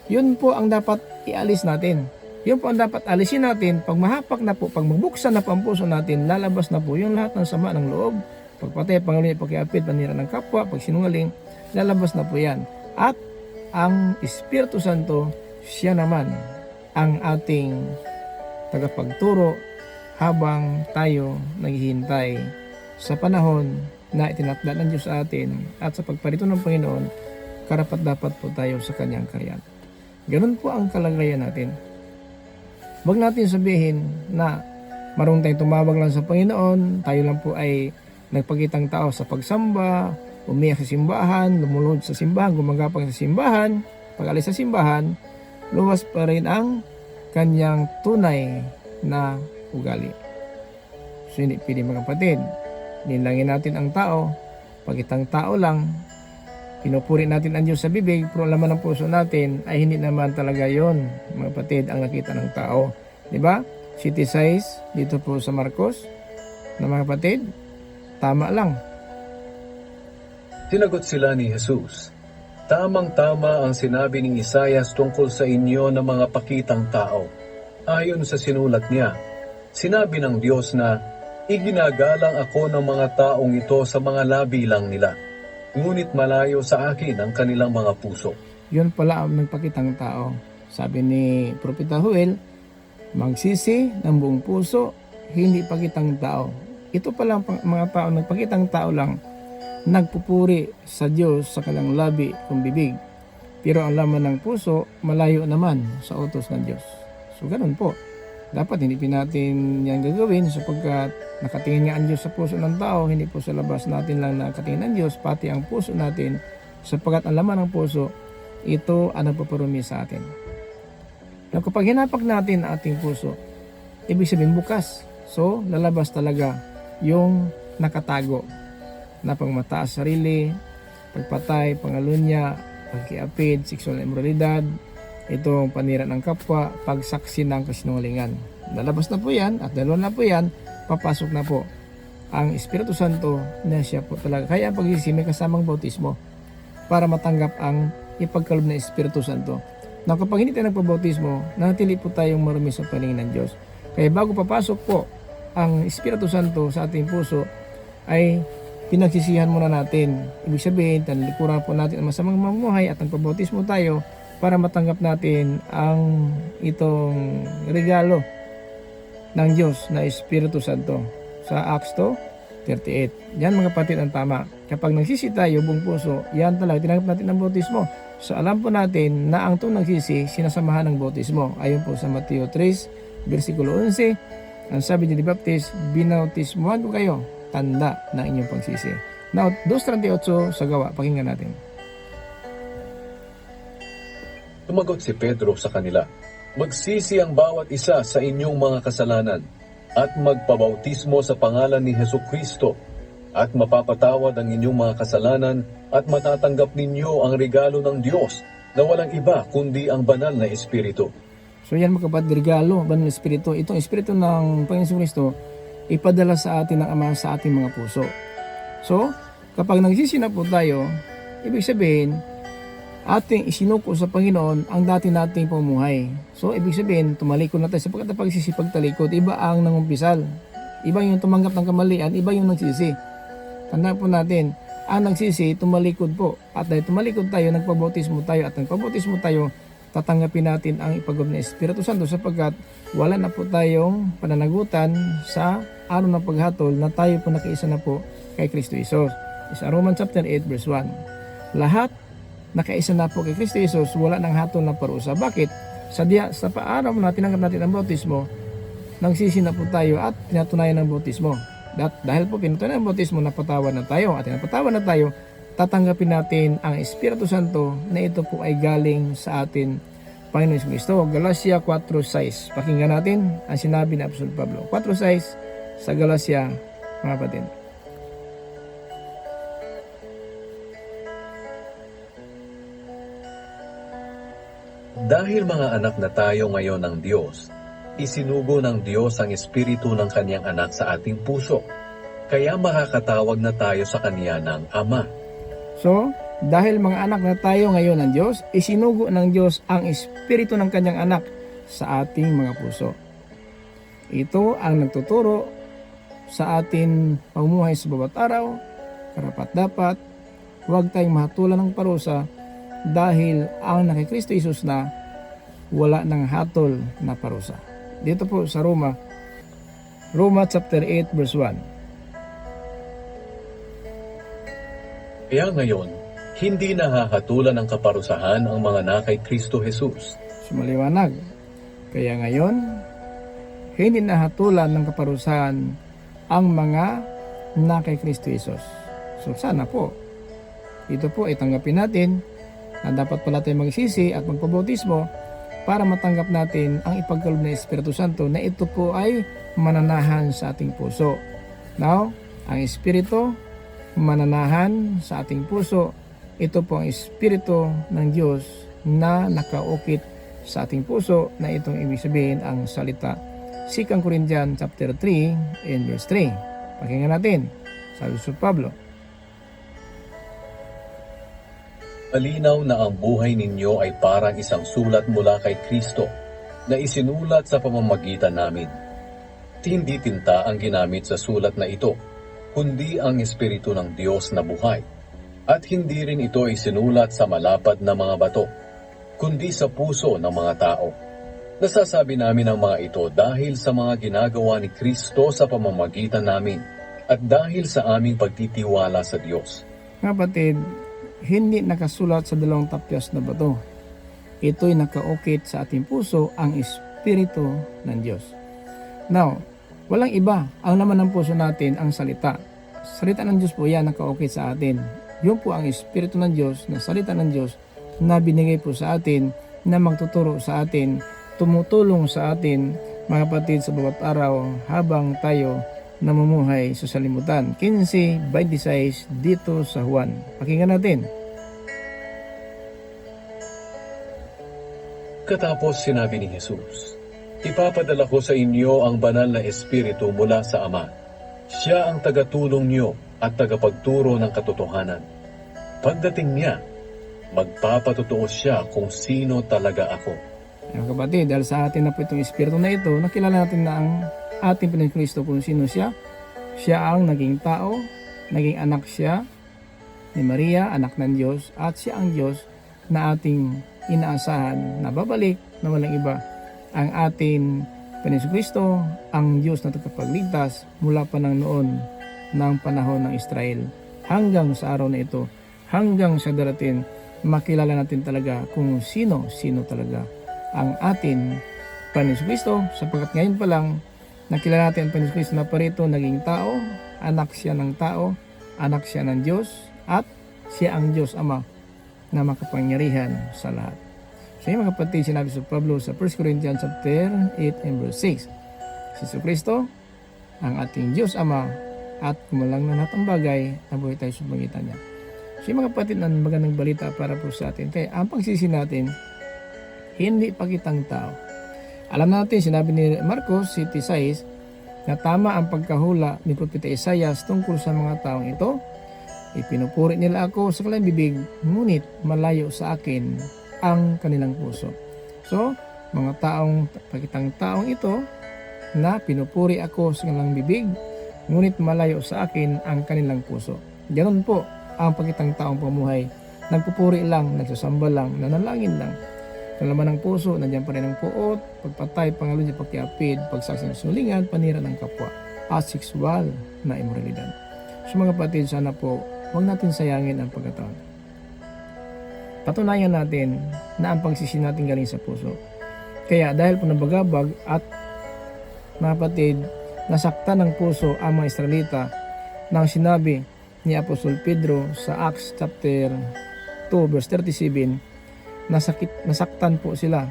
yun po ang dapat ialis natin. Yun po ang dapat alisin natin. Pag mahapak na po, pag magbuksan na po ang puso natin, lalabas na po yung lahat ng sama ng loob, pagpatay, pangalunya, pakikiapid, panira ng kapwa, pagsinungaling, lalabas na po yan. At ang Espiritu Santo, siya naman ang ating tagapagturo habang tayo naghihintay sa panahon na itinakda ng Diyos sa atin at sa pagparito ng Panginoon, karapat-dapat po tayo sa kanyang karyan. Ganun po ang kalagayan natin. Huwag natin sabihin na marunong tayong tumawag lang sa Panginoon, tayo lang po ay nagpakitang tao sa pagsamba, umiyak sa simbahan, lumulod sa simbahan, gumagapang sa simbahan, pag-alis sa simbahan, luwas pa rin ang kanyang tunay na ugali. So hindi pwede mga kapatid, nilangin natin ang tao, pagitang tao lang, pinupuri natin ang Diyos sa bibig, pero ang laman ng puso natin ay hindi naman talaga yon mga kapatid ang nakita ng tao. Diba? City size dito po sa Marcos na mga kapatid, tama lang. Sinagot sila ni Jesus, "Tamang-tama ang sinabi ni Isaias tungkol sa inyo ng mga pakitang tao. Ayon sa sinulat niya, sinabi ng Diyos na, iginagalang ako ng mga taong ito sa mga labi lang nila, ngunit malayo sa akin ang kanilang mga puso." Yun pala ang nagpakitang tao. Sabi ni Propeta Joel, magsisi ng buong puso, hindi pakitang tao. Ito pala ang mga tao, nagpakitang tao lang, nagpupuri sa Diyos sa kanilang labi kung bibig. Pero ang laman ng puso, malayo naman sa utos ng Diyos. So ganun po. Dapat hindi natin yan gagawin sapagkat nakatingin nga ang Diyos sa puso ng tao, hindi po sa labas natin lang nakatingin ang Diyos, pati ang puso natin, sapagkat ang laman ng puso, ito ang nagpaparumi sa atin. Now, kapag hinapak natin ang ating puso, ibig sabihin bukas. So, lalabas talaga yung nakatago na pangmataas sarili, pagpatay, pangalunya, pagkiapid, sexual na immoralidad, itong panira ng kapwa, pagsaksi ng kasinungalingan. Lalabas na po yan at dalawa na po yan, papasok na po ang Espiritu Santo na siya po talaga. Kaya ang pagsisisi may kasamang bautismo para matanggap ang ipagkaloob ng Espiritu Santo. Na kapag hindi tayo nagpabautismo, nanatili po tayong marumi sa paningin ng Diyos. Kaya bago papasok po ang Espiritu Santo sa ating puso, ay pinagsisihan muna natin. Ibig sabihin, tanlikuran po natin ang masamang mamumuhay at nagpabautismo tayo para matanggap natin ang itong regalo ng Diyos na Espiritu Santo sa Acts 2:38. Yan mga kapatid ang tama. Kapag nagsisi tayo buong puso, yan talaga tinanggap natin ang bautismo. So alam po natin na ang itong nagsisi sinasamahan ng bautismo. Ayon po sa Mateo 3 versikulo 11, ang sabi ni Baptist, binautismuhan ko kayo, tanda ng inyong pagsisi. Now 2:38 sa gawa, pakinggan natin. Tumagot si Pedro sa kanila, "Magsisi ang bawat isa sa inyong mga kasalanan at magpabautismo sa pangalan ni Hesukristo at mapapatawad ang inyong mga kasalanan at matatanggap ninyo ang regalo ng Diyos na walang iba kundi ang banal na Espiritu." So yan mga kapatid, regalo, banal na Espiritu. Itong Espiritu ng Panginoon Kristo ipadala sa atin ng Ama sa ating mga puso. So, kapag nagsisi na po tayo, ibig sabihin, ating isinuko sa Panginoon ang dati nating pamumuhay. So, ibig sabihin, tumalikod na tayo sapagkat ang pagsisi pagtalikod, iba ang nangumpisal. Iba yung tumanggap ng kamalian, iba yung nagsisi. Tandaan po natin, ang nagsisi, tumalikod po. At dahil tumalikod tayo, nagpabautismo tayo. At nagpabautismo tayo, tatanggapin natin ang ipagkaloob ng Espiritu Santo sapagkat wala na po tayong pananagutan sa araw ng paghatol na tayo po nakaisa na po kay Kristo Jesus. Sa Romans chapter 8 verse 1. Lahat nakaisa na po kay Kristo Jesus, wala nang hatol na parusa. Bakit? Sa araw na tinanggap natin ang bautismo, nagsisi na po tayo at pinatunayan ng bautismo. Dahil po pinatunayan ng bautismo, napatawad na tayo. At napatawad na tayo, tatanggapin natin ang Espiritu Santo na ito po ay galing sa atin Panginoon Kristo. Galatia 4:6. Pakinggan natin ang sinabi ni Apostol Pablo. 4:6 sa Galatia, mga kapatid. Dahil mga anak na tayo ngayon ng Diyos, isinugo ng Diyos ang Espiritu ng Kanyang anak sa ating puso. Kaya makakatawag na tayo sa Kanya ng Ama. So, dahil mga anak na tayo ngayon ng Diyos, isinugo ng Diyos ang Espiritu ng Kanyang anak sa ating mga puso. Ito ang nagtuturo sa atin pamumuhay sa bawat araw, karapat-dapat, huwag tayong mahatulan ng parusa dahil ang nakikristo Jesus na wala ng hatol na parusa. Dito po sa Roma chapter 8 verse 1. Kaya ngayon, hindi nahahatulan ng kaparusahan ang mga nakay Kristo Jesus. Sumaliwanag. Kaya ngayon, hindi nahatulan ng kaparusahan ang mga na kay Kristo Jesus. So sana po, ito po ay tanggapin natin na dapat pala tayo magsisi at magpabautismo para matanggap natin ang ipagkaloob ng Espiritu Santo na ito po ay mananahan sa ating puso. Now, ang Espiritu mananahan sa ating puso, ito po ang Espiritu ng Diyos na nakaukit sa ating puso, na itong ibig sabihin ang salita. 2 Corinthians chapter 3 and verse 3. Pakinggan natin. Sabi sa Pablo, Malinaw na ang buhay ninyo ay parang isang sulat mula kay Kristo na isinulat sa pamamagitan namin. Hindi tinta ang ginamit sa sulat na ito, kundi ang Espiritu ng Diyos na buhay. At hindi rin ito isinulat sa malapad na mga bato, kundi sa puso ng mga tao. Nasasabi namin ang mga ito dahil sa mga ginagawa ni Kristo sa pamamagitan namin at dahil sa aming pagtitiwala sa Diyos. kapatid, hindi nakasulat sa dalawang tapyas na bato. Ito'y nakaukit sa ating puso, ang Espiritu ng Diyos. Now, walang iba. Ang laman ng puso natin ang salita. Salita ng Diyos po yan nakaukit sa atin. Yun po ang Espiritu ng Diyos, na salita ng Diyos na binigay po sa atin, na magtuturo sa atin, tumutulong sa atin, mga kapatid, sa bawat araw habang tayo namumuhay sa salimutan. 15:26 dito sa Juan. Pakinggan natin. Katapos sinabi ni Jesus, Ipapadala ko sa inyo ang banal na Espiritu mula sa Ama. Siya ang tagatulong niyo at tagapagturo ng katotohanan. Pagdating niya, magpapatotoo siya kung sino talaga ako. Mga kapatid, dahil sa atin na po itong Espiritu na ito, nakilala natin na ang ating Panginoon Kristo kung sino siya. Siya ang naging tao, naging anak siya ni Maria, anak ng Diyos, at siya ang Diyos na ating inaasahan na babalik na walang iba. Ang ating Panginoon Kristo, ang Diyos na tagapagligtas mula pa ng noon ng panahon ng Israel hanggang sa araw na ito, hanggang sa darating, makilala natin talaga kung sino talaga ang ating Panginoon Kristo, sapagkat ngayon pa lang nakilala natin ang Panginoon Kristo na parito naging tao, anak siya ng tao, anak siya ng Diyos, at siya ang Diyos Ama na makapangyarihan sa lahat. So yung mga kapatid, sinabi sa Pablo sa 1 Corinthians chapter 8 and verse 6. Si Kristo ang ating Diyos Ama at kumalang na lahat ng bagay na buhay tayo sa pagitan niya. So yung mga kapatid, ang magandang balita para po sa atin. Kaya ang pagsisi natin, hindi pakitang tao. Alam natin, sinabi ni Marcos 7:6 na tama ang pagkahula ni Propeta Isaias tungkol sa mga taong ito. Ipinupuri nila ako sa kanilang bibig, ngunit malayo sa akin ang kanilang puso. So, mga pakitang taong ito na pinupuri ako sa kanilang bibig, ngunit malayo sa akin ang kanilang puso. Ganon po ang pakitang taong pamuhay. Nagpupuri lang, nagsasamba lang, nanalangin lang. Kalaman ng puso, nandiyan pa rin ang puot, pagpatay, pangalunya, pagkiapid, pagsaksi ng sulingan, panira ng kapwa, at sexual na imoralidad. So mga kapatid, sana po, huwag natin sayangin ang pagkataon. Patunayan natin na ang pagsisi natin galing sa puso. Kaya dahil po nabagabag at mga kapatid, nasaktan ng puso ang mga Israelita nang sinabi ni Apostol Pedro sa Acts chapter 2 verse 37, nasaktan po sila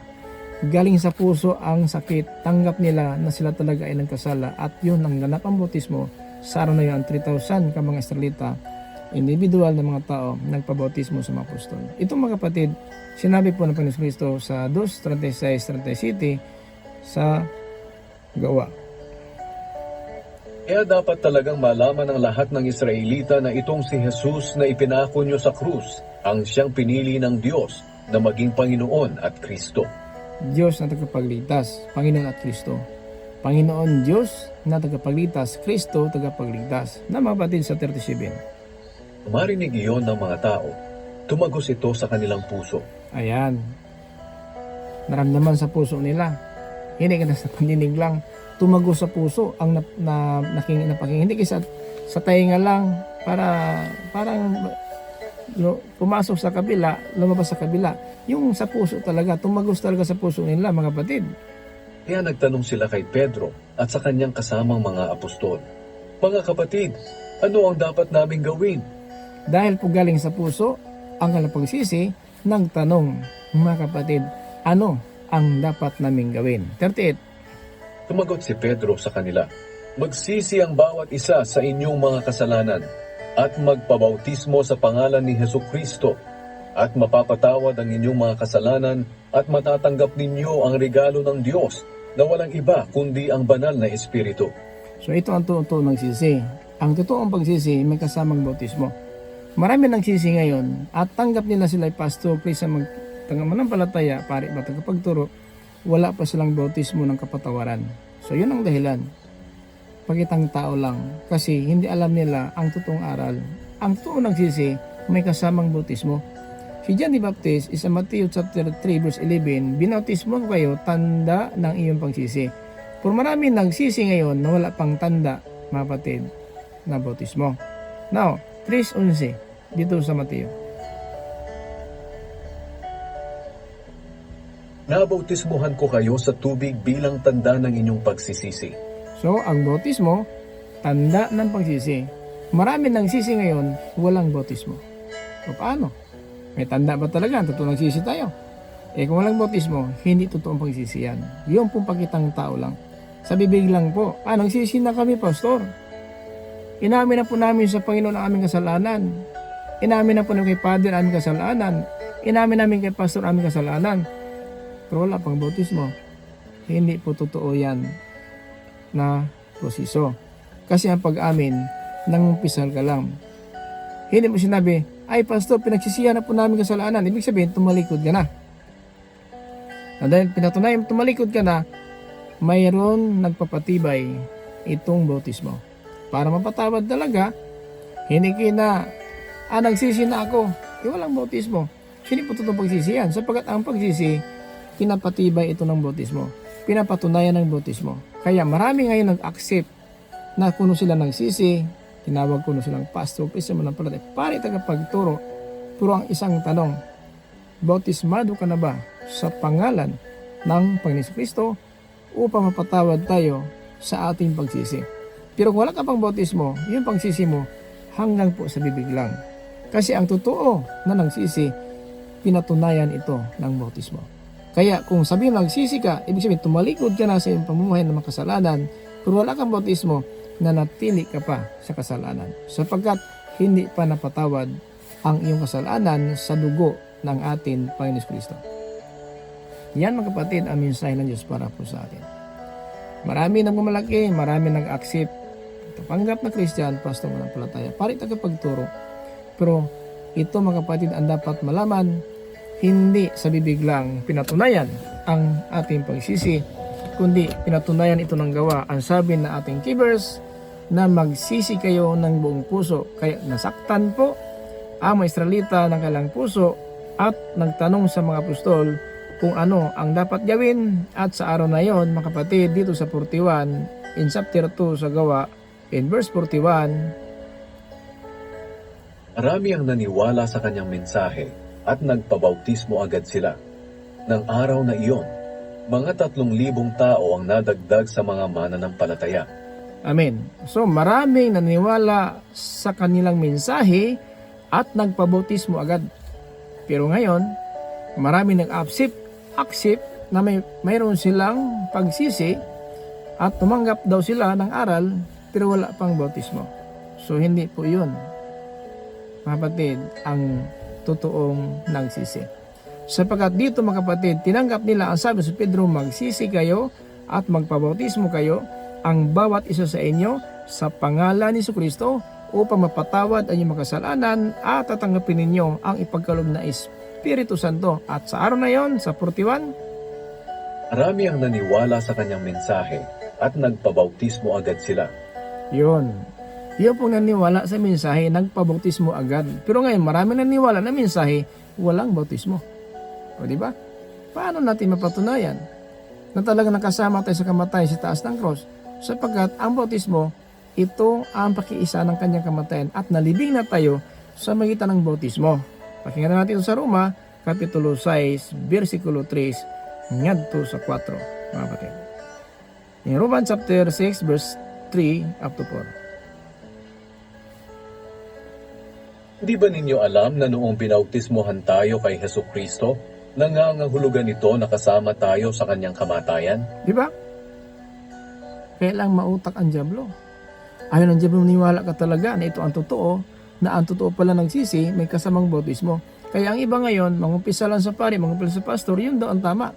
galing sa puso ang sakit, tanggap nila na sila talaga ay nagkasala at yun ang ganap ang bautismo. Sa araw na yun, ang 3,000 ka mga Israelita, individual na mga tao, nagpabautismo sa mga apostol. Itong mga kapatid, sinabi po ng Panginoon Kristo sa 2:36-37 sa Gawa. Kaya dapat talagang malaman ng lahat ng Israelita na itong si Jesus na ipinako nyo sa krus ang siyang pinili ng Diyos na maging Panginoon at Kristo. Diyos na tagapagligtas, Panginoon at Kristo. Panginoon Diyos na tagapagligtas, Kristo tagapagligtas. Na mga kapatid sa 37. Marinig iyon ng mga tao, tumagos ito sa kanilang puso. Ayan. Naramdaman sa puso nila. Hindi ka na sa pandinig lang. Tumagos sa puso ang napaking. Hindi kasi sa tainga lang para parang pumasok sa kabila, lumabas sa kabila. Yung sa puso talaga, tumagos talaga sa puso nila mga kapatid. Kaya nagtanong sila kay Pedro at sa kanyang kasamang mga apostol, mga kapatid, ano ang dapat naming gawin? Dahil po galing sa puso ang kalapagsisi, nagtanong mga kapatid, ano ang dapat naming gawin? 38. Tumagot si Pedro sa kanila, magsisi ang bawat isa sa inyong mga kasalanan at magpabautismo sa pangalan ni Hesukristo at mapapatawad ang inyong mga kasalanan at matatanggap ninyo ang regalo ng Diyos na walang iba kundi ang banal na Espiritu. So ito ang totoo ng sisi. Ang totoong pagsisi may kasamang bautismo. Marami nang sisi ngayon at tanggap nila sila ay pastor, kaysa magtanggap pari ba tagapagturo, wala pa silang bautismo ng kapatawaran. So yun ang dahilan. Pagitang tao lang kasi hindi alam nila ang totoong aral. Ang totoo ng sisi may kasamang bautismo. Si John the Baptist is sa Matthew chapter 3 verse 11, binautismo kayo tanda ng iyong pagsisi. Por marami nagsisi ngayon na wala pang tanda, mga kapatid, na bautismo. Now, 3:11 dito sa Matthew. Nabautismuhan ko kayo sa tubig bilang tanda ng inyong pagsisisi. So, ang bautismo, tanda ng pagsisi. Marami nagsisi ngayon, walang bautismo. O paano? May tanda ba talaga? Totoo nagsisi tayo. Kung walang bautismo, hindi totoong pagsisi yan. Yung pong pakitang tao lang. Sa bibig lang po, nagsisi na kami, pastor. Inamin na po namin sa Panginoon ang aming kasalanan. Inamin na po namin kay Father ang aming kasalanan. Inamin namin kay Pastor ang aming kasalanan. Pero wala pang bautismo. Hindi po totoo yan na proseso. Kasi ang pag-amin, nangumpisal ka lang. Hindi mo sinabi, ay pastor, pinagsisihan na po namin kasalanan. Ibig sabihin, tumalikod ka na. Dahil pinatunayan, tumalikod ka na, mayroon nagpapatibay itong bautismo. Para mapatawad talaga, hindi kina, nagsisi na ako. Walang bautismo. Hindi po totoong pagsisihan. Sapagkat ang pagsisi, pinapatibay ito ng bautismo. Pinapatunayan ng bautismo. Kaya marami ngayon nag-accept na kuno sila nagsisi, tinawag kuno silang pastor, isa mo ng palatay, pari tagapagturo. Pero ang isang tanong, bautismado ka na ba sa pangalan ng Panginoon Kristo upang mapatawad tayo sa ating pagsisi? Pero kung wala ka pang bautismo, yung pagsisi mo hanggang po sa bibig lang. Kasi ang totoo na nagsisi, pinatunayan ito ng bautismo. Kaya kung sabihin nagsisi ka, ibig sabihin tumalikod ka na sa iyong pamumuhay ng mga kasalanan, pero wala kang bautismo, nanatili ka pa sa kasalanan. Sapagkat hindi pa napatawad ang iyong kasalanan sa dugo ng ating Panginoon Kristo. Yan mga kapatid, ang mensahe ng Diyos para po sa atin. Marami nang mamalaki, marami nang accept, panggap na Christian, pastor ng palataya, pari tagapagturo. Pero ito mga kapatid ang dapat malaman, hindi sa bibig lang pinatunayan ang ating pagsisi, kundi pinatunayan ito ng gawa. Ang sabi na ating keyverse, na magsisi kayo ng buong puso. Kaya nasaktan po ang mga Israelita ng kailang puso at nagtanong sa mga apostol kung ano ang dapat gawin. At sa araw na yon, mga kapatid, dito sa 41, in chapter 2 sa gawa, in verse 41, Marami ang naniwala sa kanyang mensahe at nagpabautismo agad sila. Nang araw na iyon, mga 3,000 tao ang nadagdag sa mga mananampalataya. Amen. So maraming naniwala sa kanilang mensahe at nagpabautismo agad. Pero ngayon, maraming nag-accept na mayroon silang pagsisi at tumanggap daw sila ng aral pero wala pang bautismo. So hindi po yun, mga kapatid, ang totoong nagsisi. Sapagkat dito, mga kapatid, tinanggap nila ang sabi sa Pedro, magsisi kayo at magpabautismo kayo ang bawat isa sa inyo sa pangalan ni Jesucristo upang mapatawad ang inyong mga kasalanan at tatanggapin ninyo ang ipagkaloob na Espiritu Santo. At sa araw na yon, sa 41, Marami ang naniwala sa kanyang mensahe at nagpabautismo agad sila. yun pong naniwala sa mensahe, nagpabautismo agad. Pero ngayon, marami naniwala na mensahe, walang bautismo. O diba? Paano natin mapatunayan na talaga nakasama tayo sa kamatayan sa taas ng cross? Sapagkat ang bautismo, ito ang pakiisa ng kanyang kamatayan at nalibing na tayo sa magitan ng bautismo. Pakinggan natin ito sa Roma, Kapitulo 6, versikulo 3, ngadto sa 4, mga kapatid. In Romans chapter 6, verse 3 up to 4. Hindi ba ninyo alam na noong binautismohan tayo kay Jesucristo, nangangahulugan ito na kasama tayo sa kanyang kamatayan? Di ba? Kailang mautak ang dyablo. Ayaw ng dyablo, maniwala ka talaga na ito ang totoo, na ang totoo pala nagsisi, may kasamang bautismo. Kaya ang iba ngayon, mangumpisa lang sa pari, mangumpisa sa pastor, yun daw ang tama.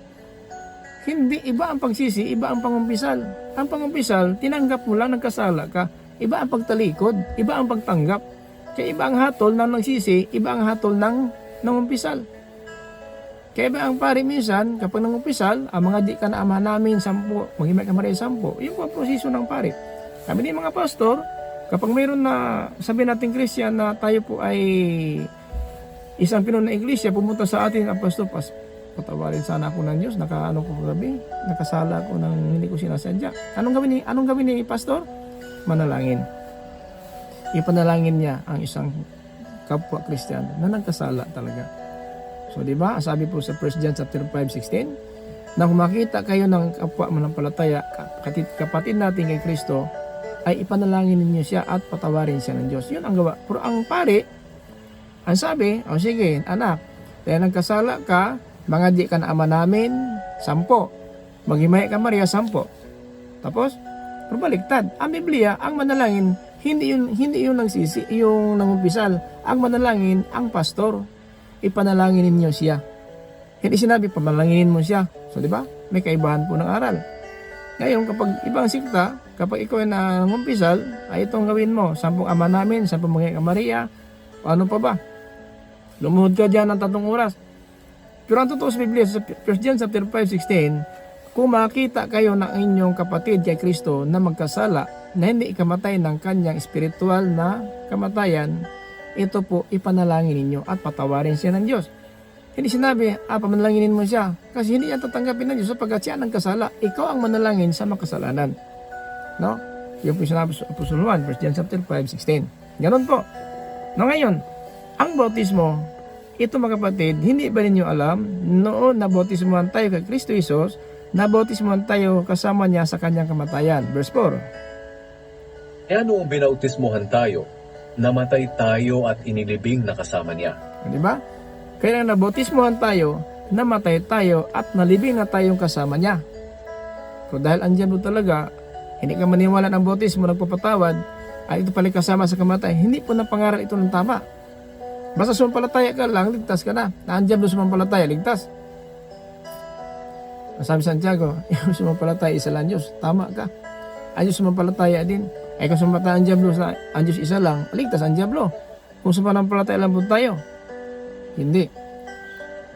Hindi, iba ang pagsisi, iba ang pangumpisal. Ang pangumpisal, tinanggap mo lang, nagkasala ka. Iba ang pagtalikod, iba ang pagtanggap. Kaya iba ang hatol ng nagsisi, iba ang hatol ng nangunpisal. Kaya iba ang pari minsan, kapag nangunpisal, ang mga di ka na ama namin, 10, mag-imay ka maray 10, yun po ang proseso ng pari. Kami din mga pastor, kapag mayroon na, sabi natin Christian, na tayo po ay isang pinuno na iglesia, pumunta sa atin ang pastor, patawarin sana ako ng Diyos, nakaano ko gabi, nakasala ko ng hindi ko sinasadya. Anong gawin ni pastor? Manalangin. Ipanalangin niya ang isang kapwa Kristiyano na nagkasala talaga. So, di ba? Sabi po sa 1 John chapter 5:16, na kung makita kayo ng kapwa manampalataya, kapatid natin kay Kristo, ay ipanalangin ninyo siya at patawarin siya ng Diyos. Yun ang gawa. Pero ang pari, ang sabi, o sige, anak, dahil nagkasala ka, mga di ka na ama namin, 10. Maghimay ka Maria, 10. Tapos, pero baliktad. Ang Biblia, ang manalangin, hindi yun nagsisi, yung nangumpisal. Ang manalangin, ang pastor. Ipanalangin ninyo siya. Hindi sinabi, pamanalanginin mo siya. So, di ba? May kaibahan po ng aral. Ngayon, kapag ibang sikta, kapag ikaw ay nangumpisal, ay itong gawin mo. 10 ama namin, 10 mga Maria. Paano pa ba? Lumuhod ka dyan ng 3 oras. Pero ang totoo sa Biblia, sa 1 John chapter 5:16, kung makita kayo ng inyong kapatid kay Kristo na magkasala, na hindi ikamatay ng kanyang espiritual na kamatayan, ito po ipanalangin ninyo at patawarin siya ng Diyos. Hindi sinabi, pamanalanginin mo siya, kasi hindi yan tatanggapin ng Diyos sapagkat siya nagkasala. Ikaw ang manalangin sa makasalanan. No? Yung po sinabi sa Apostol Juan, 1 John chapter 5:16. Ganon po. No, ngayon, ang bautismo, ito mga kapatid, hindi ba ninyo alam, noon na bautismohan tayo kay Kristo Jesus, na bautismohan tayo kasama niya sa kanyang kamatayan. Verse 4. Kaya noong binautismohan tayo, namatay tayo at inilibing na kasama niya. Di ba? Kaya nabautismohan tayo, namatay tayo at nalibing na tayong kasama niya. So dahil andyan mo talaga, hindi ka maniwala ng bautismo, nagpapatawad, ay ito pala kasama sa kamatayan. Hindi po napangaral ito ng tama. Basta sumampalataya ka lang, ligtas ka na. Naandyan doon sumampalataya, ligtas. Sabi Santiago, yung sumampalataya isa lang Diyos, tama ka. Ang Diyos sumampalataya din. Ay kung sumampalataya ang Diablo sa ang Diyos isa lang, ligtas ang Diablo. Kung sumampalataya lang po tayo, hindi.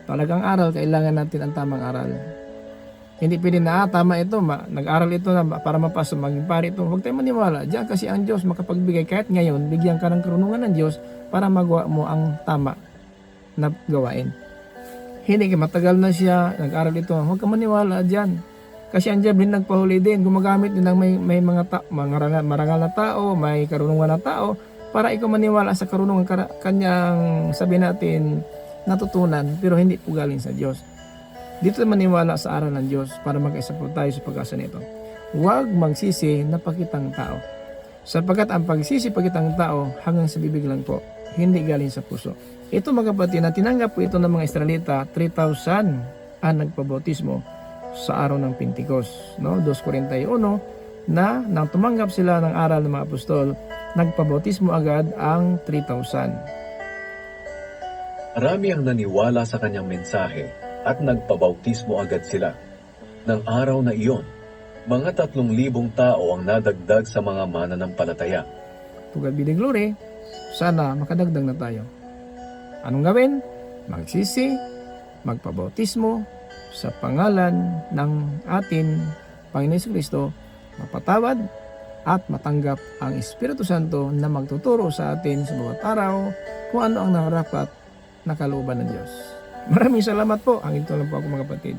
Talagang aral, kailangan natin ang tamang aral. Hindi pwede na, tama ito, nag-aral ito na para mapasa, maging pari ito. Huwag tayo maniwala. Diyan kasi ang Diyos makapagbigay, kahit ngayon, bigyan ka ng karunungan ng Diyos para magawa mo ang tama na gawain. Hindi ka matagal na siya, nag-aral ito. Huwag ka maniwala dyan. Kasi ang Diablo nagpahuli din, gumagamit din ng may mga marangal na tao, may karunungan na tao, para ikaw maniwala sa karunungan kanyang, sabi natin, natutunan, pero hindi po galing sa Diyos. Dito maniwala sa aral ng Diyos para mag-isa po tayo sa pag-asa nito. Huwag magsisi na pakitang tao. Sapagkat ang pagsisi pakitang tao hanggang sa bibig lang po, hindi galing sa puso. Ito mga kapatid, na tinanggap po ito ng mga Israelita, 3,000 ang nagpabautismo. sa araw ng Pentecost, no? 2:41 na nang tumanggap sila ng aral ng mga apostol, nagpabautismo agad ang 3,000. Marami ang naniwala sa kanyang mensahe at nagpabautismo agad sila. Nang araw na iyon, mga 3,000 tao ang nadagdag sa mga mananampalataya. To God be the glory, sana makadagdag na tayo. Anong gawin? Magsisi, magpabautismo sa pangalan ng atin Panginoon Jesucristo, mapatawad at matanggap ang Espiritu Santo na magtuturo sa atin sa bawat araw kung ano ang nararapat na kalooban ng Diyos. Maraming salamat po. Ang ito lang po ako mga kapatid.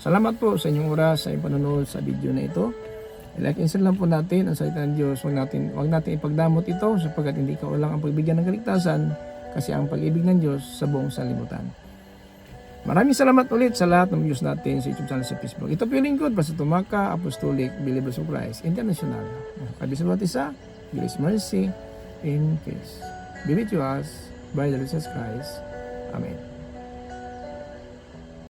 Salamat po sa inyong oras sa inyong panonood sa video na ito. I-like and share lang po natin ang salita ng Diyos. Huwag natin ipagdamot ito sapagkat hindi ka walang ang pagbigyan ng kaligtasan kasi ang pag-ibig ng Diyos sa buong sanlibutan. Maraming salamat ulit sa lahat ng views natin sa YouTube channel sa Facebook. Ito po yung lingkod, Pastor Tumaka, Apostolic Believers of Christ International. Kabi sa bawat isa, grace, mercy, and peace. Be with you us by the Lord Jesus Christ.